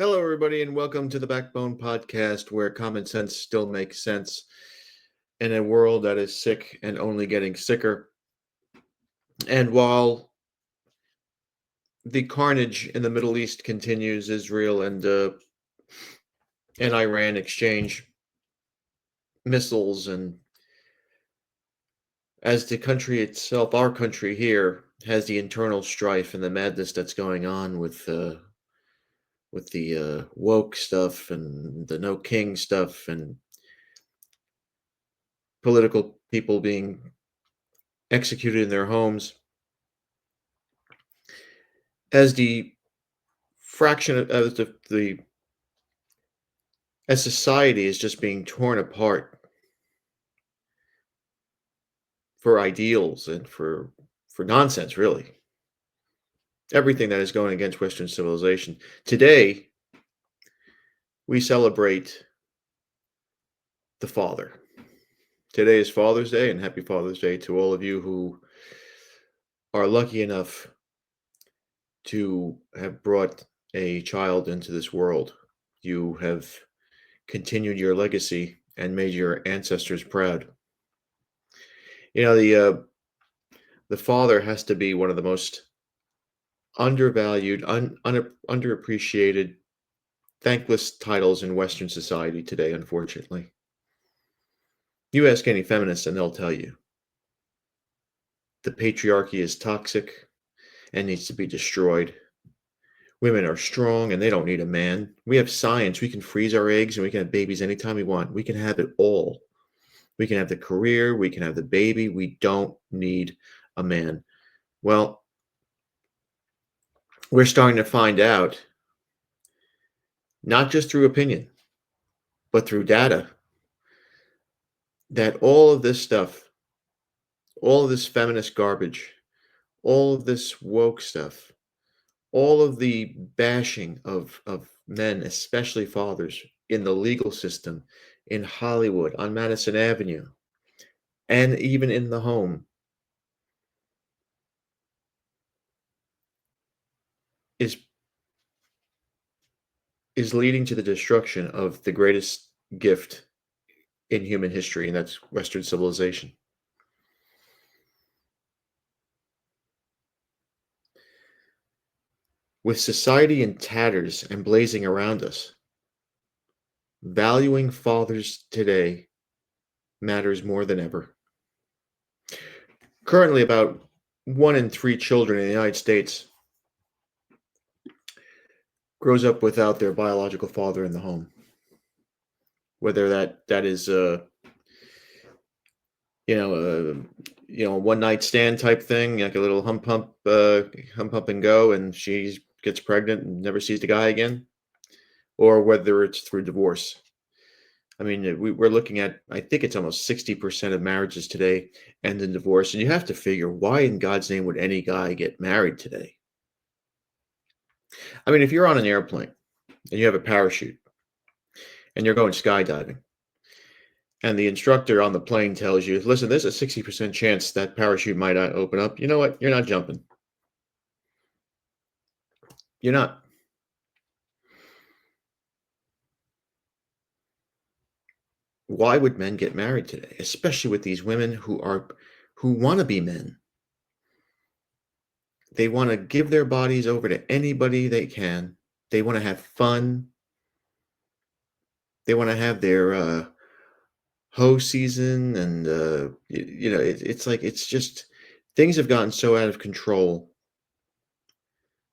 Hello, everybody, and welcome to the Backbone Podcast, where common sense still makes sense in a world that is sick and only getting sicker. And while the carnage in the Middle East continues, Israel and Iran exchange missiles, and as the country itself, our country here, has the internal strife and the madness that's going on with the woke stuff and the no king stuff and political people being executed in their homes. As the fraction of the as society is just being torn apart for ideals and for nonsense, really. Everything that is going against Western civilization. Today, we celebrate the Father. Today is Father's Day, and happy Father's Day to all of you who are lucky enough to have brought a child into this world. You have continued your legacy and made your ancestors proud. You know, the father has to be one of the most undervalued, underappreciated, thankless titles in Western society today, unfortunately. You ask any feminist and they'll tell you the patriarchy is toxic and needs to be destroyed. Women are strong and they don't need a man. We have science. We can freeze our eggs and we can have babies anytime we want. We can have it all. We can have the career. We can have the baby. We don't need a man. Well, we're starting to find out, not just through opinion, but through data, that all of this stuff, all of this feminist garbage, all of this woke stuff, all of the bashing of men, especially fathers, in the legal system, in Hollywood, on Madison Avenue, and even in the home, is is leading to the destruction of the greatest gift in human history, and that's Western civilization. With society in tatters and blazing around us, valuing fathers today matters more than ever. Currently, about 1 in 3 children in the United States grows up without their biological father in the home. Whether that is a one night stand type thing, like a little hump hump and go, and she gets pregnant and never sees the guy again, or whether it's through divorce. I mean, we're looking at, I think it's almost 60% of marriages today end in divorce. And you have to figure, why in God's name would any guy get married today? I mean, if you're on an airplane and you have a parachute and you're going skydiving, and the instructor on the plane tells you, listen, there's a 60% chance that parachute might not open up. You know what? You're not jumping. You're not. Why would men get married today, especially with these women who want to be men? They want to give their bodies over to anybody they can. They want to have fun. They want to have their hoe season, and it's like, it's just, things have gotten so out of control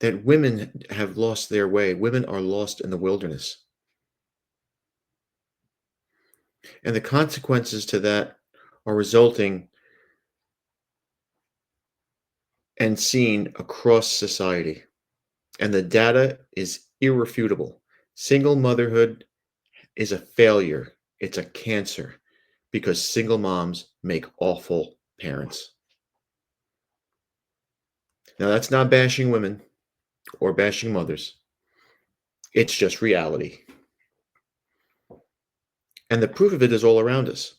that women have lost their way. Women are lost in the wilderness. And the consequences to that are resulting and seen across society. And the data is irrefutable. Single motherhood is a failure. It's a cancer because single moms make awful parents. Now, that's not bashing women or bashing mothers. It's just reality. And the proof of it is all around us.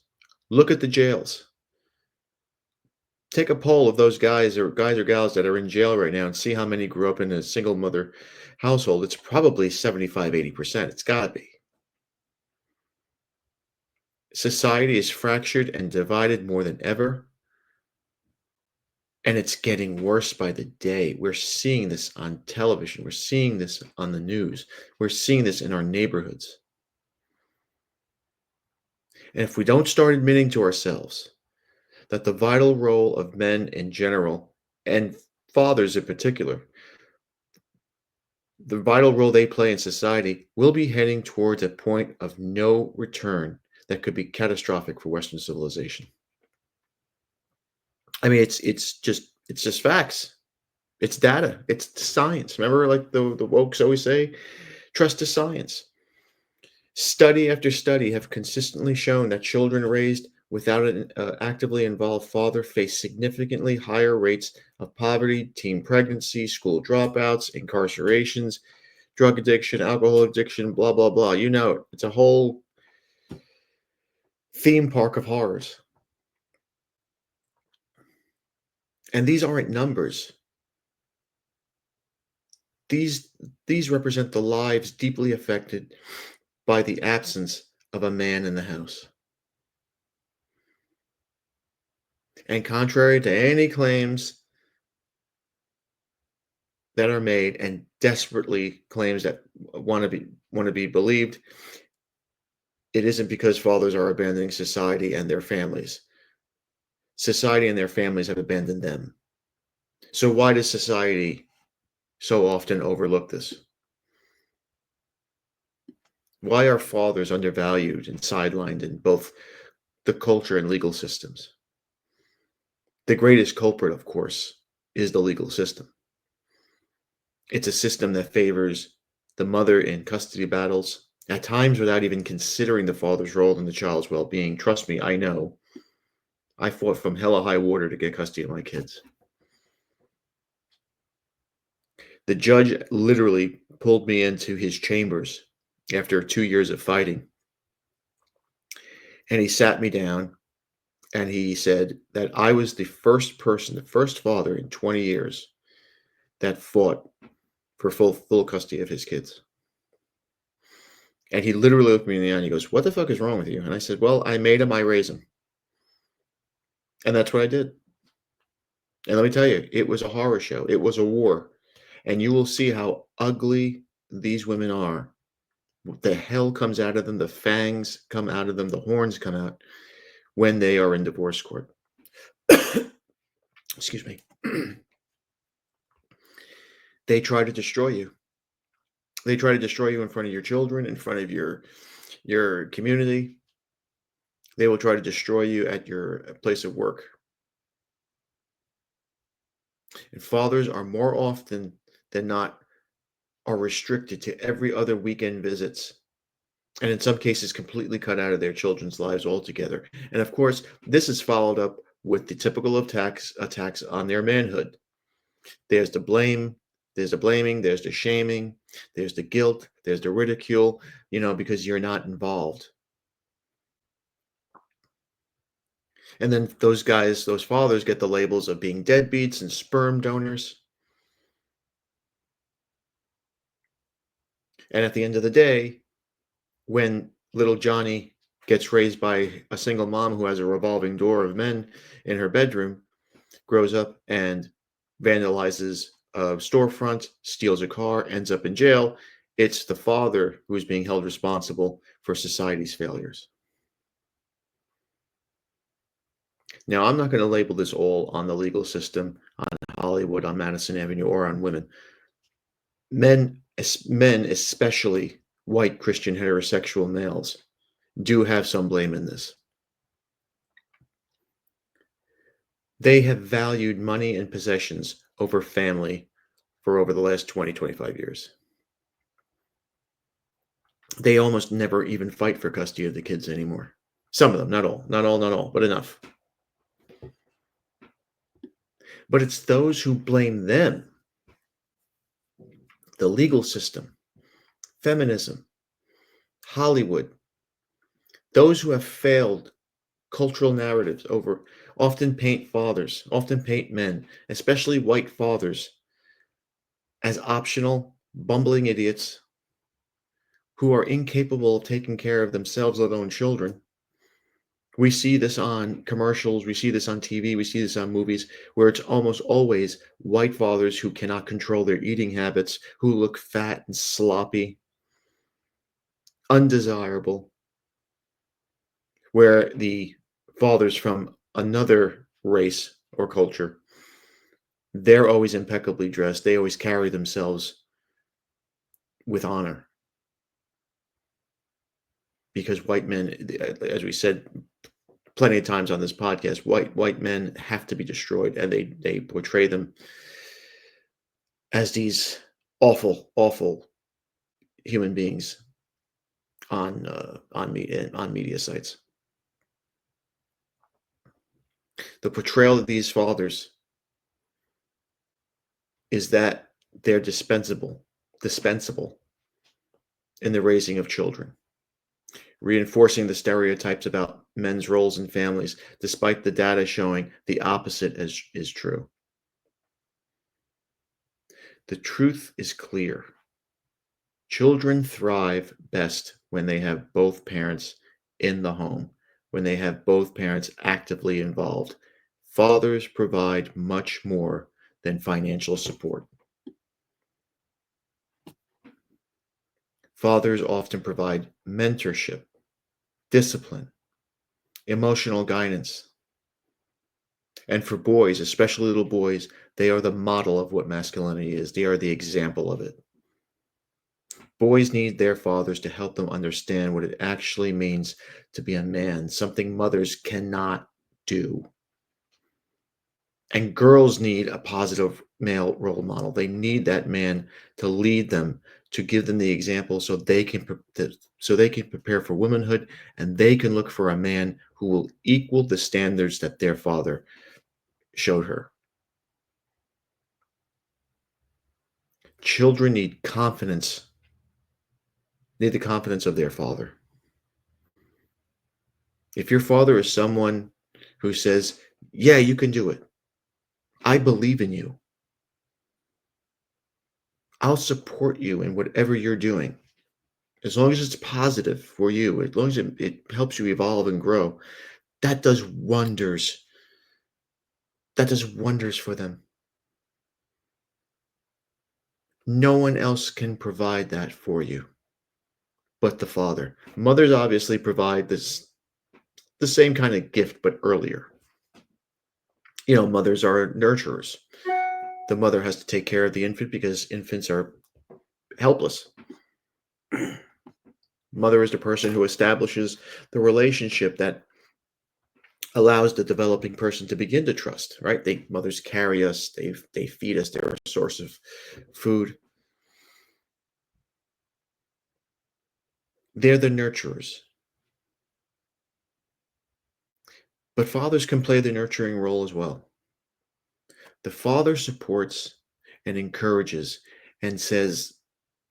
Look at the jails. Take a poll of those guys or gals that are in jail right now and see how many grew up in a single mother household. It's probably 75, 80%. It's got to be. Society is fractured and divided more than ever, and it's getting worse by the day. We're seeing this on television. We're seeing this on the news. We're seeing this in our neighborhoods. And if we don't start admitting to ourselves that the vital role of men in general, and fathers in particular, the vital role they play in society, will be heading towards a point of no return that could be catastrophic for Western civilization. I mean, it's just facts. It's data. It's science. Remember, like the wokes always say, trust the science. Study after study have consistently shown that children raised without an actively involved father face significantly higher rates of poverty, teen pregnancy, school dropouts, incarcerations, drug addiction, alcohol addiction, blah, blah, blah. You know it. It's a whole theme park of horrors. And these aren't numbers. These these represent the lives deeply affected by the absence of a man in the house. And contrary to any claims that are made, and desperately claims that want to be believed, it isn't because fathers are abandoning society and their families. Society and their families have abandoned them. So why does society so often overlook this? Why are fathers undervalued and sidelined in both the culture and legal systems? The greatest culprit, of course, is the legal system. It's a system that favors the mother in custody battles, at times without even considering the father's role in the child's well being. Trust me, I know. I fought from hella high water to get custody of my kids. The judge literally pulled me into his chambers after 2 years of fighting. And he sat me down and he said that I was the first person, the first father in 20 years that fought for full custody of his kids. And he literally looked me in the eye and he goes, "What the fuck is wrong with you?" And I said, "Well, I made him, I raise him." And that's what I did. And let me tell you, it was a horror show. It was a war. And you will see how ugly these women are. The hell comes out of them, the fangs come out of them, the horns come out when they are in divorce court. Excuse me. They try to destroy you. They try to destroy you in front of your children, in front of your community. They will try to destroy you at your place of work. And fathers are more often than not are restricted to every other weekend visits, and in some cases completely cut out of their children's lives altogether. And of course, this is followed up with the typical attacks on their manhood. There's the blame, there's the blaming, there's the shaming, there's the guilt, there's the ridicule, because you're not involved. And then those guys, those fathers, get the labels of being deadbeats and sperm donors. And at the end of the day, when little Johnny gets raised by a single mom who has a revolving door of men in her bedroom, grows up and vandalizes a storefront, steals a car, ends up in jail, it's the father who is being held responsible for society's failures. Now, I'm not going to label this all on the legal system, on Hollywood, on Madison Avenue, or on women. Men, especially white Christian heterosexual males, do have some blame in this. They have valued money and possessions over family for over the last 20, 25 years. They almost never even fight for custody of the kids anymore. Some of them, not all, but enough. But it's those who blame them, the legal system, feminism, Hollywood, those who have failed cultural narratives over often paint men, especially white fathers, as optional, bumbling idiots who are incapable of taking care of themselves, let alone children. We see this on commercials, we see this on TV, we see this on movies, where it's almost always white fathers who cannot control their eating habits, who look fat and sloppy, undesirable, where the fathers from another race or culture, they're always impeccably dressed. They always carry themselves with honor because white men, as we said plenty of times on this podcast, white men have to be destroyed, and they portray them as these awful, awful human beings on media sites. The portrayal of these fathers is that they're dispensable in the raising of children, reinforcing the stereotypes about men's roles in families, despite the data showing the opposite is true. The truth is clear. Children thrive best when they have both parents in the home, when they have both parents actively involved. Fathers provide much more than financial support. Fathers often provide mentorship, discipline, emotional guidance. And for boys, especially little boys, they are the model of what masculinity is. They are the example of it. Boys need their fathers to help them understand what it actually means to be a man, something mothers cannot do. And girls need a positive male role model. They need that man to lead them, to give them the example so they can prepare for womanhood, and they can look for a man who will equal the standards that their father showed her. Children need confidence, need the confidence of their father. If your father is someone who says, "Yeah, you can do it. I believe in you. I'll support you in whatever you're doing. As long as it's positive for you, as long as it helps you evolve and grow," that does wonders. That does wonders for them. No one else can provide that for you but the father. Mothers obviously provide the same kind of gift, but earlier. Mothers are nurturers. The mother has to take care of the infant because infants are helpless. Mother is the person who establishes the relationship that allows the developing person to begin to trust, right? Mothers carry us, they feed us, they're a source of food. They're the nurturers. But fathers can play the nurturing role as well. The father supports and encourages and says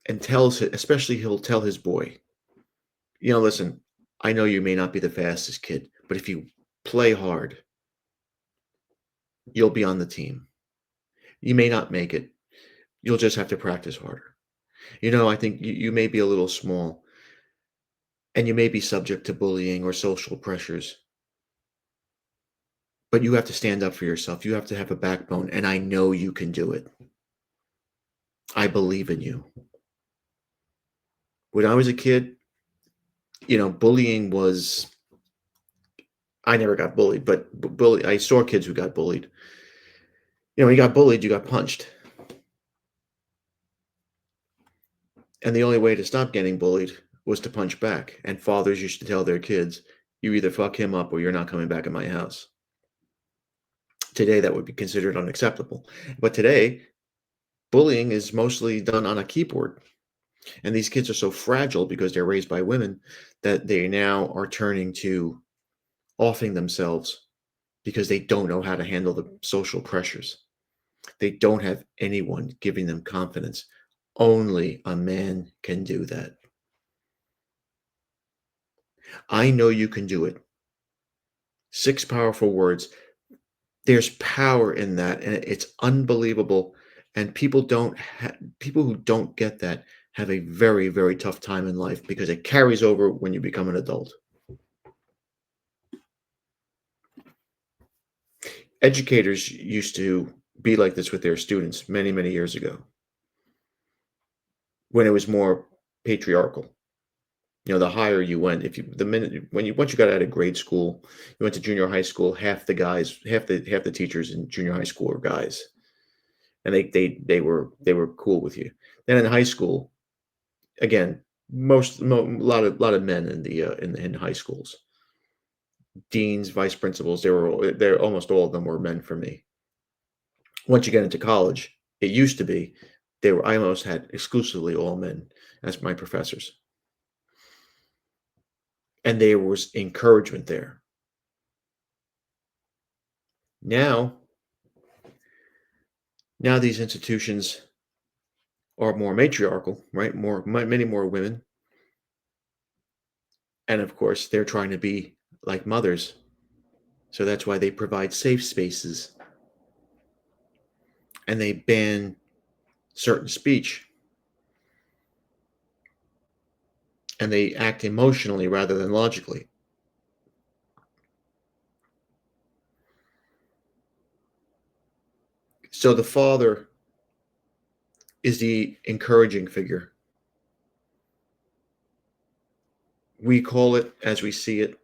and tells, especially he'll tell his boy, listen, I know you may not be the fastest kid, but if you play hard, you'll be on the team. You may not make it. You'll just have to practice harder. I think you may be a little small and you may be subject to bullying or social pressures, but you have to stand up for yourself. You have to have a backbone, and I know you can do it. I believe in you. When I was a kid, bullying was, I never got bullied, but I saw kids who got bullied. When you got bullied, you got punched. And the only way to stop getting bullied was to punch back. And fathers used to tell their kids, you either fuck him up or you're not coming back in my house. Today, that would be considered unacceptable. But today, bullying is mostly done on a keyboard. And these kids are so fragile because they're raised by women that they now are turning to offing themselves because they don't know how to handle the social pressures. They don't have anyone giving them confidence. Only a man can do that. I know you can do it. 6 powerful words There's power in that, and it's unbelievable, and people who don't get that have a very, very tough time in life because it carries over when you become an adult. Educators used to be like this with their students many, many years ago when it was more patriarchal. The higher you went, if you the minute when you once you got out of grade school, you went to junior high school, half the teachers in junior high school were guys, and they were cool with you. Then in high school, again, lot of men in high schools, deans, vice principals. They're almost all of them were men for me. Once you get into college, it used to be I almost had exclusively all men as my professors, and there was encouragement there. Now, now these institutions are more matriarchal, right? Many more women, and of course, they're trying to be like mothers, so that's why they provide safe spaces and they ban certain speech and they act emotionally rather than logically. So the father is the encouraging figure. We call it as we see it.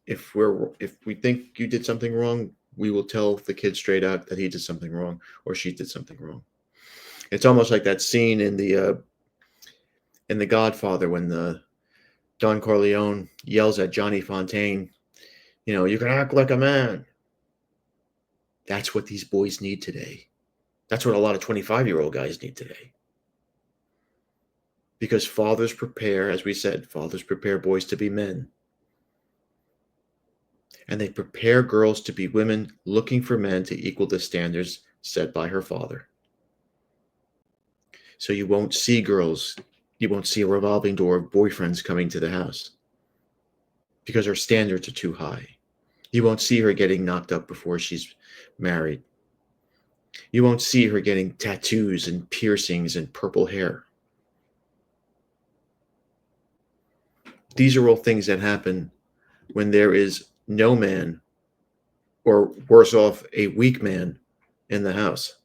If we think you did something wrong, we will tell the kid straight out that he did something wrong or she did something wrong. It's almost like that scene in The Godfather when the Don Corleone yells at Johnny Fontaine, you can act like a man. That's what these boys need today. That's what a lot of 25-year-old guys need today. Because fathers prepare, as we said, fathers prepare boys to be men. And they prepare girls to be women looking for men to equal the standards set by her father. So you won't see a revolving door of boyfriends coming to the house because her standards are too high. You won't see her getting knocked up before she's married. You won't see her getting tattoos and piercings and purple hair. These are all things that happen when there is no man, or worse off, a weak man in the house.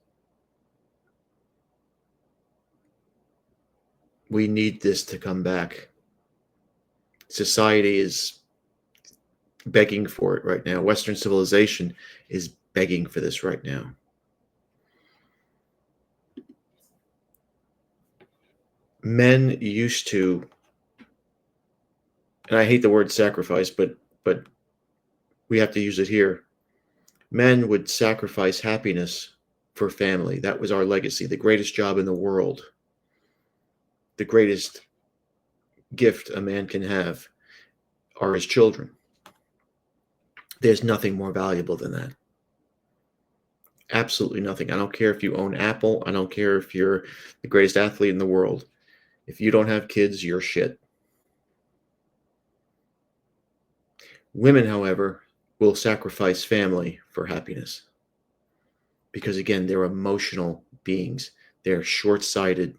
We need this to come back. Society is begging for it right now. Western civilization is begging for this right now. Men used to, and I hate the word sacrifice, but we have to use it here. Men would sacrifice happiness for family. That was our legacy. The greatest job in the world, the greatest gift a man can have are his children. There's nothing more valuable than that. Absolutely nothing. I don't care if you own Apple. I don't care if you're the greatest athlete in the world. If you don't have kids, you're shit. Women, however, will sacrifice family for happiness. Because again, they're emotional beings. They're short-sighted.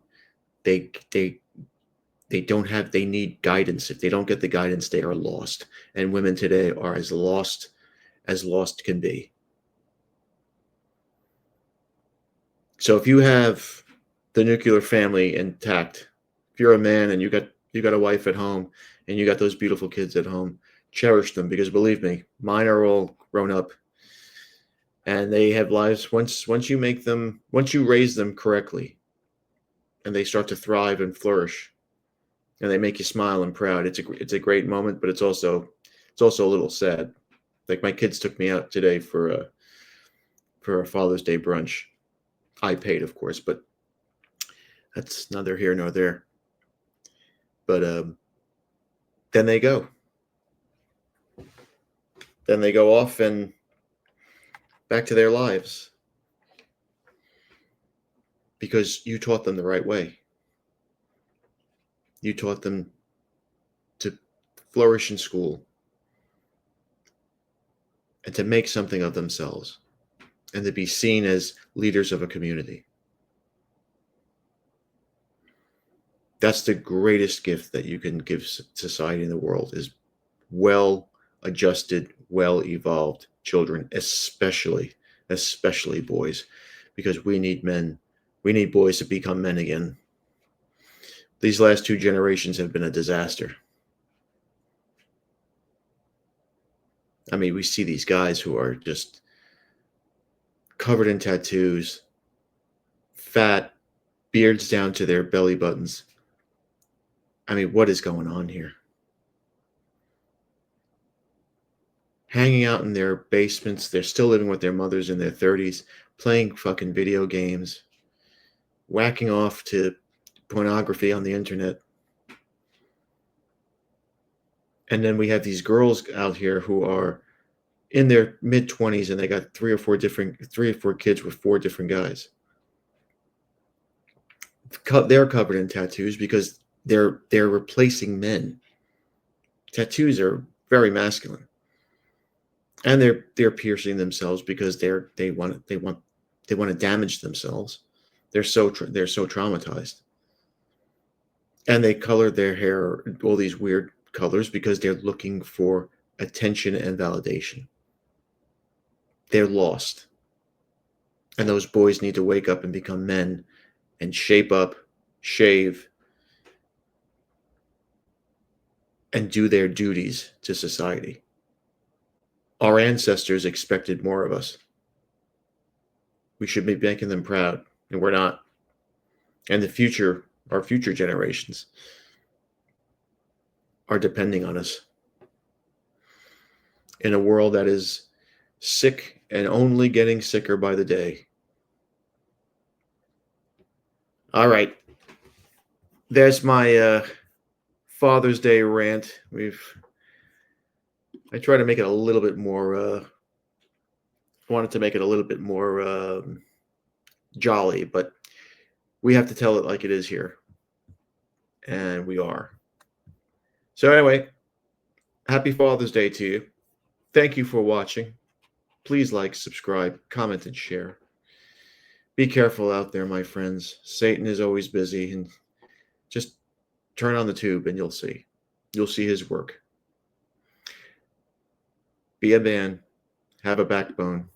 They don't have they need guidance. If they don't get the guidance, they are lost. And women today are as lost can be. So if you have the nuclear family intact, if you're a man and you got a wife at home and you got those beautiful kids at home, cherish them, because believe me, mine are all grown up and they have lives. Once you raise them correctly and they start to thrive and flourish and they make you smile and proud, it's a great moment, but it's also a little sad. Like my kids took me out today for a Father's Day brunch. I paid, of course, but that's neither here nor there. But then they go. Then they go off and back to their lives because you taught them the right way. You taught them to flourish in school and to make something of themselves. and to be seen as leaders of a community. That's the greatest gift that you can give society in the world, is well-adjusted, well-evolved children, especially boys, because we need men. We need boys to become men again. These last two generations have been a disaster. I mean, we see these guys who are just covered in tattoos, fat, beards down to their belly buttons. I mean, what is going on here? Hanging out in their basements. They're still living with their mothers in their 30s, playing fucking video games, whacking off to pornography on the internet. And then we have these girls out here who are in their mid-20s and they got three or four kids with four different guys. They're covered in tattoos because they're replacing men. Tattoos are very masculine. And they're piercing themselves because they want to damage themselves. They're so traumatized. And they color their hair all these weird colors because they're looking for attention and validation. They're lost. And those boys need to wake up and become men and shape up, shave, and do their duties to society. Our ancestors expected more of us. We should be making them proud, and we're not. And our future generations are depending on us in a world that is sick and only getting sicker by the day. All right. There's my Father's Day rant. I try to make it a little bit more I wanted to make it a little bit more jolly, but we have to tell it like it is here. And we are. So anyway, happy Father's Day to you. Thank you for watching. Please like, subscribe, comment, and share. Be careful out there, my friends. Satan is always busy, and just turn on the tube and you'll see. You'll see his work. Be a man. Have a backbone,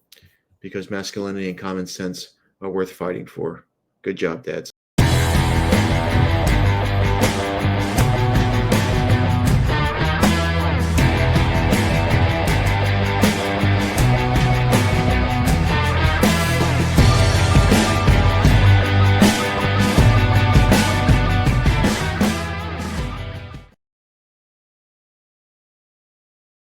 because masculinity and common sense are worth fighting for. Good job, dads.